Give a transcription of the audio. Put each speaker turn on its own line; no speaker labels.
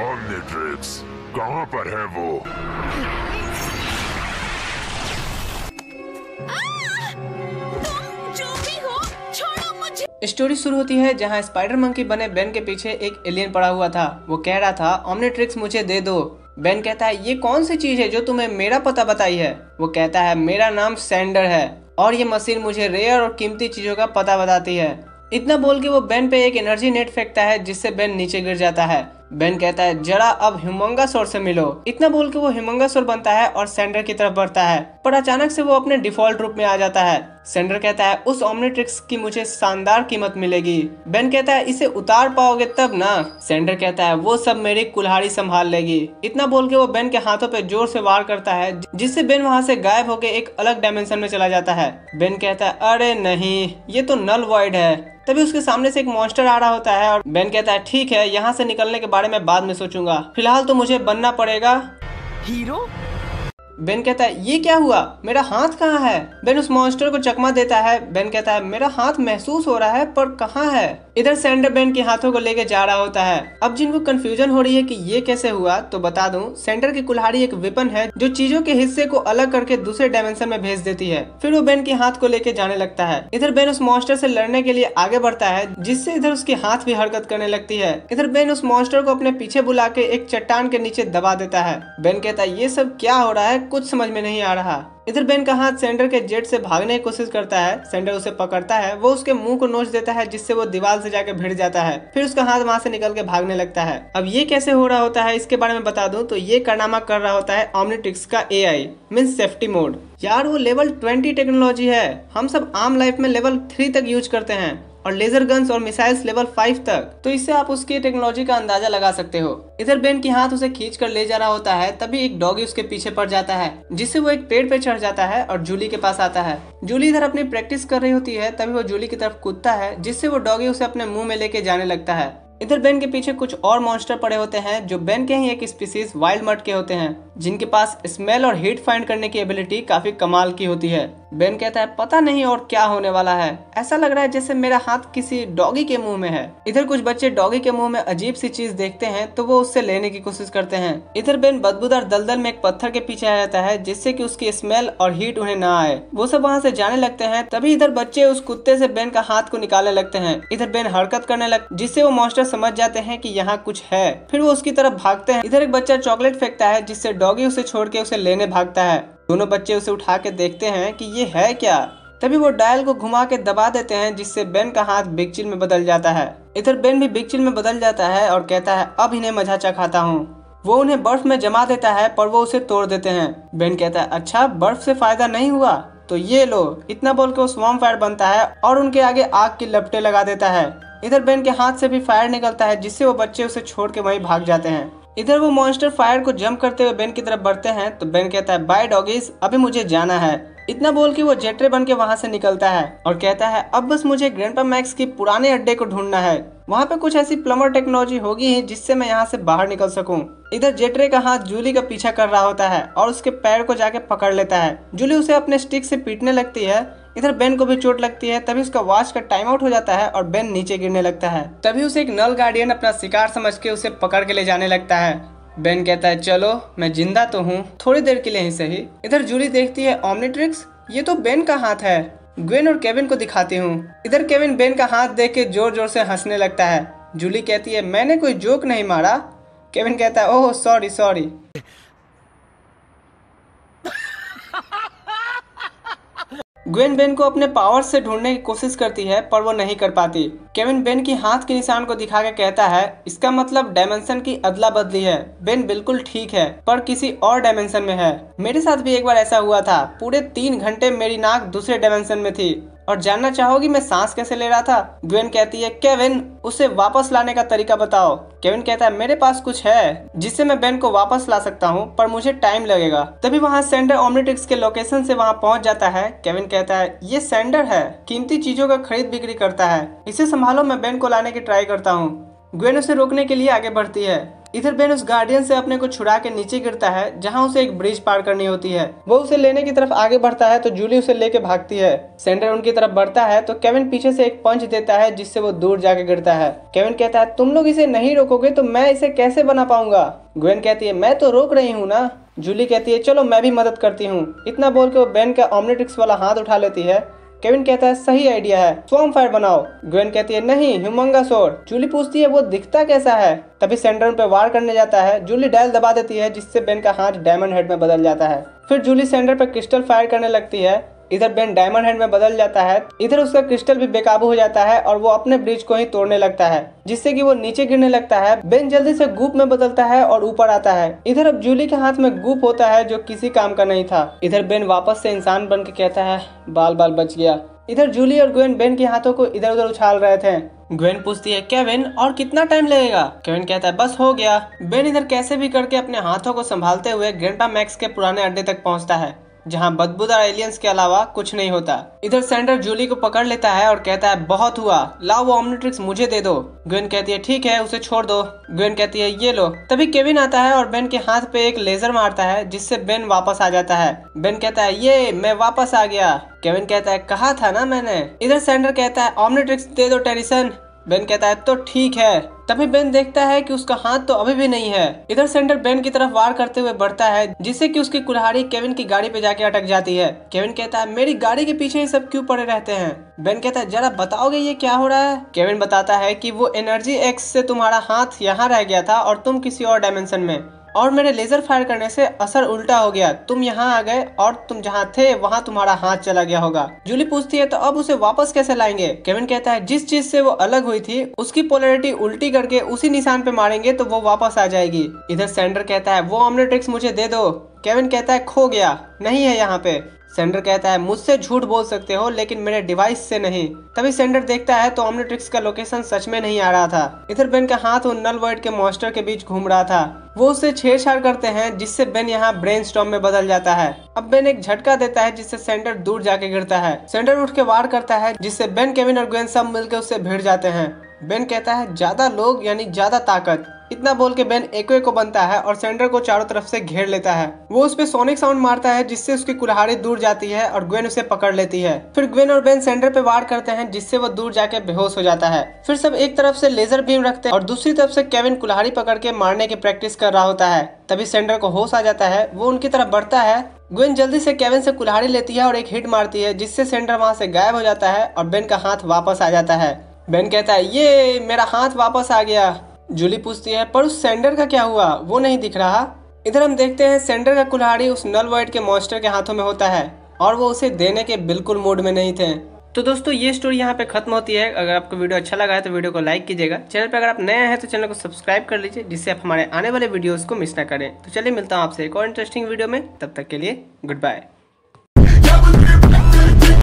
Omnitrix कहाँ पर है वो?
तुम जो भी हो, छोड़ो मुझे।
स्टोरी शुरू होती है जहाँ स्पाइडर मंकी बने बेन के पीछे एक एलियन पड़ा हुआ था। वो कह रहा था ओमनिट्रिक्स मुझे दे दो। बेन कहता है ये कौन सी चीज है जो तुम्हें मेरा पता बताई है? वो कहता है मेरा नाम सैंडर है और ये मशीन मुझे रेयर और कीमती चीजों का पता बताती है। इतना बोल के वो बेन पे एक एनर्जी नेट फेंकता है जिससे बेन नीचे गिर जाता है। बेन कहता है जरा अब ह्यूमंगासोर से मिलो। इतना बोल के वो ह्यूमंगासोर बनता है और सैंडर की तरफ बढ़ता है, पर अचानक से वो अपने डिफॉल्ट रूप में आ जाता है। सैंडर कहता है उस ओमनिट्रिक्स की मुझे शानदार कीमत मिलेगी। बेन कहता है इसे उतार पाओगे तब ना। सैंडर कहता है वो सब मेरी कुल्हाड़ी संभाल लेगी। इतना बोल के वो बेन के हाथों पे जोर से वार करता है जिससे बेन वहाँ से गायब होकर एक अलग डायमेंशन में चला जाता है। बेन कहता है अरे नहीं, ये तो नल वॉइड है। तभी उसके सामने से एक मॉन्स्टर आ रहा होता है और बेन कहता है ठीक है, यहाँ से निकलने के बारे में बाद में सोचूंगा, फिलहाल तो मुझे बनना पड़ेगा हीरो। बेन कहता है ये क्या हुआ, मेरा हाथ कहाँ है? बेन उस मॉन्स्टर को चकमा देता है। बेन कहता है मेरा हाथ महसूस हो रहा है पर कहाँ है? इधर सैंडर बेन के हाथों को लेके जा रहा होता है। अब जिनको कंफ्यूजन हो रही है कि ये कैसे हुआ, तो बता दूं, सैंडर की कुल्हाड़ी एक वेपन है जो चीजों के हिस्से को अलग करके दूसरे डायमेंशन में भेज देती है। फिर वो बेन के हाथ को लेके जाने लगता है। इधर बेन उस मॉन्स्टर से लड़ने के लिए आगे बढ़ता है जिससे इधर उसके हाथ भी हरकत करने लगती है। इधर बेन उस मॉन्स्टर को अपने पीछे बुला के एक चट्टान के नीचे दबा देता है। बेन कहता है ये सब क्या हो रहा है, कुछ समझ में नहीं आ रहा। इधर बेन का हाथ सैंडर के जेट से भागने की कोशिश करता है। सैंडर उसे पकड़ता है, वो उसके मुंह को नोच देता है जिससे वो दीवार से जाके भिड़ जाता है। फिर उसका हाथ वहां से निकल के भागने लगता है। अब ये कैसे हो रहा होता है इसके बारे में बता दूं तो ये कारनामा कर रहा होता है ओमनिट्रिक्स का एआई मींस सेफ्टी मोड। यार वो लेवल 20 टेक्नोलॉजी है, हम सब आम लाइफ में लेवल 3 तक यूज करते हैं और लेजर गन्स और मिसाइल्स लेवल 5 तक, तो इससे आप उसकी टेक्नोलॉजी का अंदाजा लगा सकते हो। इधर बेन की हाथ उसे खींच कर ले जा रहा होता है, तभी एक डॉगी उसके पीछे पड़ जाता है जिससे वो एक पेड़ पे चढ़ जाता है और जूली के पास आता है। जूली इधर अपनी प्रैक्टिस कर रही होती है, तभी वो जूली की तरफ कूदता है जिससे वो डॉगी उसे अपने मुंह में लेके जाने लगता है। इधर बेन के पीछे कुछ और मॉन्स्टर पड़े होते हैं जो बेन के ही एक स्पीसीज वाइल्ड मड के होते हैं जिनके पास स्मेल और हीट फाइंड करने की एबिलिटी काफी कमाल की होती है। बेन कहता है पता नहीं और क्या होने वाला है, ऐसा लग रहा है जैसे मेरा हाथ किसी डॉगी के मुंह में है। इधर कुछ बच्चे डॉगी के मुंह में अजीब सी चीज देखते हैं तो वो उससे लेने की कोशिश करते हैं। इधर बेन बदबूदार दलदल में एक पत्थर के पीछे आ जाता है जिससे कि उसकी स्मेल और हीट उन्हें ना आए। वो सब वहाँ से जाने लगते हैं, तभी इधर बच्चे उस कुत्ते से बेन का हाथ को निकालने लगते हैं। इधर बेन हरकत करने लगता जिससे वो मॉन्स्टर समझ जाते हैं कि यहाँ कुछ है, फिर वो उसकी तरफ भागते हैं। इधर एक बच्चा चॉकलेट फेंकता है जिससे डॉगी उसे छोड़ के उसे लेने भागता है। दोनों बच्चे उसे उठा के देखते हैं कि ये है क्या, तभी वो डायल को घुमा के दबा देते हैं जिससे बेन का हाथ बिग चिल में बदल जाता है। इधर बेन भी बिग चिल में बदल जाता है और कहता है अब इन्हें मजा चखाता हूँ। वो उन्हें बर्फ में जमा देता है पर वो उसे तोड़ देते हैं। बेन कहता है अच्छा बर्फ से फायदा नहीं हुआ तो ये लो। इतना बोल के वो स्वॉर्म फायर बनता है और उनके आगे आग की लपटें लगा देता है। इधर बेन के हाथ से भी फायर निकलता है जिससे वो बच्चे उसे छोड़ के वहीं भाग जाते हैं। इधर वो मॉन्स्टर फायर को जंप करते हुए बेन की तरफ बढ़ते हैं तो बेन कहता है बाय डॉगीज, अभी मुझे जाना है। इतना बोल के वो जेटरे बन के वहाँ से निकलता है और कहता है अब बस मुझे ग्रैंडपा मैक्स की पुराने अड्डे को ढूंढना है, वहाँ पे कुछ ऐसी प्लमर टेक्नोलॉजी होगी जिससे मैं यहाँ से बाहर निकल सकूं। इधर जेटरे का हाथ जूली का पीछा कर रहा होता है और उसके पैर को जाके पकड़ लेता है। जूली उसे अपने स्टिक से पीटने लगती है। इधर बेन को भी चोट लगती है, तभी उसका वॉच का टाइम आउट हो जाता है और बेन नीचे गिरने लगता है। तभी उसे एक नल गार्डियन अपना शिकार समझ के उसे पकड़ के ले जाने लगता है। बेन कहता है चलो मैं जिंदा तो हूँ, थोड़ी देर के लिए ही सही। इधर जूली देखती है ओमनिट्रिक्स, ये तो बेन का हाथ है, ग्वेन और केविन को दिखाती हूँ। इधर केविन बेन का हाथ देख के जोर जोर से हंसने लगता है। जूली कहती है मैंने कोई जोक नहीं मारा। केविन कहता है oh sorry sorry. Gwen Ben को अपने पावर से ढूंढने की कोशिश करती है पर वो नहीं कर पाती। केविन बेन की हाथ के निशान को दिखा के कहता है इसका मतलब डायमेंशन की अदला बदली है। बेन बिल्कुल ठीक है पर किसी और डायमेंशन में है। मेरे साथ भी एक बार ऐसा हुआ था, पूरे 3 घंटे मेरी नाक दूसरे डायमेंशन में थी। और जानना चाहोगी मैं सांस कैसे ले रहा था? ग्वेन कहती है केविन उसे वापस लाने का तरीका बताओ। केविन कहता है मेरे पास कुछ है जिससे मैं बेन को वापस ला सकता हूँ पर मुझे टाइम लगेगा। तभी वहाँ सैंडर ओमनिट्रिक्स के लोकेशन से वहाँ पहुँच जाता है। केविन कहता है ये सैंडर है, कीमती चीजों का खरीद बिक्री करता है, इसे संभालो, मैं बेन को लाने की ट्राई करता हूँ। ग्वेन उसे रोकने के लिए आगे बढ़ती है। इधर बेन उस गार्डियन से अपने को छुड़ा के नीचे गिरता है जहाँ उसे एक ब्रिज पार करनी होती है। वो उसे लेने की तरफ आगे बढ़ता है तो जूली उसे लेके भागती है। सैंडर उनकी तरफ बढ़ता है तो केविन पीछे से एक पंच देता है जिससे वो दूर जाके गिरता है। केविन कहता है तुम लोग इसे नहीं रोकोगे तो मैं इसे कैसे बना पाऊंगा। ग्वेन कहती है मैं तो रोक रही हूँ ना। जूली कहती है चलो मैं भी मदद करती हूँ। इतना बोल के वो बेन का ऑमनिट्रिक्स वाला हाथ उठा लेती है। केविन कहता है सही आइडिया है, स्वॉर्म फायर बनाओ। ग्वेन कहती है नहीं, ह्यूमंगा स्वॉर्ड। जूली पूछती है वो दिखता कैसा है। तभी सैंडर उन पे वार करने जाता है। जूली डायल दबा देती है जिससे बेन का हाथ डायमंड हेड में बदल जाता है। फिर जूली सैंडर पे क्रिस्टल फायर करने लगती है। इधर बेन डायमंड हेड में बदल जाता है। इधर उसका क्रिस्टल भी बेकाबू हो जाता है और वो अपने ब्रिज को ही तोड़ने लगता है जिससे कि वो नीचे गिरने लगता है। बेन जल्दी से गूप में बदलता है और ऊपर आता है। इधर अब जूली के हाथ में गूप होता है जो किसी काम का नहीं था। इधर बेन वापस से इंसान बन के कहता है बाल बाल बच गया। इधर जूली और ग्वेन बेन के हाथों को इधर उधर उछाल रहे थे। ग्वेन पूछती है केविन और कितना टाइम लगेगा। केविन कहता है बस हो गया। बेन इधर कैसे भी करके अपने हाथों को संभालते हुए ग्रैंडपा मैक्स के पुराने अड्डे तक पहुंचता है जहां बदबूदार एलियंस के अलावा कुछ नहीं होता। इधर सैंडर जूली को पकड़ लेता है और कहता है बहुत हुआ, लाओ वो ऑमनिट्रिक्स मुझे दे दो। ग्वेन कहती है ठीक है, उसे छोड़ दो। ग्वेन कहती है ये लो। तभी केविन आता है और बेन के हाथ पे एक लेजर मारता है जिससे बेन वापस आ जाता है। बेन कहता है ये मैं वापस आ गया। केविन कहता है कहा था ना मैंने। इधर सैंडर कहता है ऑमनिट्रिक्स दे दो टेरिसन। बेन कहता है तो ठीक है। तभी बेन देखता है कि उसका हाथ तो अभी भी नहीं है। इधर सैंडर बेन की तरफ वार करते हुए बढ़ता है जिससे कि उसकी कुल्हाड़ी केविन की गाड़ी पे जाके अटक जाती है। केविन कहता है मेरी गाड़ी के पीछे ये सब क्यों पड़े रहते हैं। बेन कहता है जरा बताओगे ये क्या हो रहा है। केविन बताता है कि वो एनर्जी एक्स से तुम्हारा हाथ यहाँ रह गया था और तुम किसी और डायमेंशन में, और मेरे लेजर फायर करने से असर उल्टा हो गया। तुम यहाँ आ गए और तुम जहाँ थे वहाँ तुम्हारा हाथ चला गया होगा। जूली पूछती है तो अब उसे वापस कैसे लाएंगे। केविन कहता है जिस चीज से वो अलग हुई थी उसकी पोलैरिटी उल्टी करके उसी निशान पे मारेंगे तो वो वापस आ जाएगी। इधर सैंडर कहता है वो ऑमनिट्रिक्स मुझे दे दो। केविन कहता है खो गया, नहीं है यहाँ पे। सैंडर कहता है मुझसे झूठ बोल सकते हो लेकिन मेरे डिवाइस से नहीं। तभी सैंडर देखता है तो ऑमनिट्रिक्स का लोकेशन सच में नहीं आ रहा था। इधर बेन का हाथ वो नल वॉइड के मॉन्स्टर के बीच घूम रहा था। वो उससे छेड़छाड़ करते हैं जिससे बेन यहाँ ब्रेनस्टॉर्म में बदल जाता है। अब बेन एक झटका देता है जिससे सैंडर दूर जाके गिरता है। सैंडर उठ के वार करता है जिससे बेन, केविन और ग्वेन सब मिलकर उससे भिड़ जाते हैं। बेन कहता है ज्यादा लोग यानी ज्यादा ताकत। इतना बोल के बेन एको बनता है और सैंडर को चारों तरफ से घेर लेता है। वो उस पे सोनिक साउंड मारता है जिससे उसकी कुल्हाड़ी दूर जाती है और ग्वेन उसे पकड़ लेती है। फिर ग्वेन और बेन सैंडर पे वार करते हैं जिससे वो दूर जाके बेहोश हो जाता है। फिर सब एक तरफ से लेजर बीम रखते हैं और दूसरी तरफ से केविन कुल्हाड़ी पकड़ के मारने की प्रैक्टिस कर रहा होता है। तभी सैंडर को होश आ जाता है। वो उनकी तरफ बढ़ता है। ग्वेन जल्दी से केविन से कुल्हाड़ी लेती है और एक हिट मारती है जिससे सैंडर वहाँ से गायब हो जाता है और बेन का हाथ वापस आ जाता है। बेन कहता है ये मेरा हाथ वापस आ गया। जूली पूछती है पर उस सैंडर का क्या हुआ, वो नहीं दिख रहा। इधर हम देखते हैं सैंडर का कुल्हाड़ी उस नल वॉइड के मॉन्स्टर के हाथों में होता है और वो उसे देने के बिल्कुल मूड में नहीं थे। तो दोस्तों ये स्टोरी यहाँ पे खत्म होती है। अगर आपको वीडियो अच्छा लगा है तो वीडियो को लाइक कीजिएगा। चैनल पे अगर आप नए हैं तो चैनल को सब्सक्राइब कर लीजिए जिससे आप हमारे आने वाले वीडियोस को मिस ना करें। तो चलिए मिलता हूँ आपसे एक और इंटरेस्टिंग वीडियो में, तब तक के लिए गुड बाय।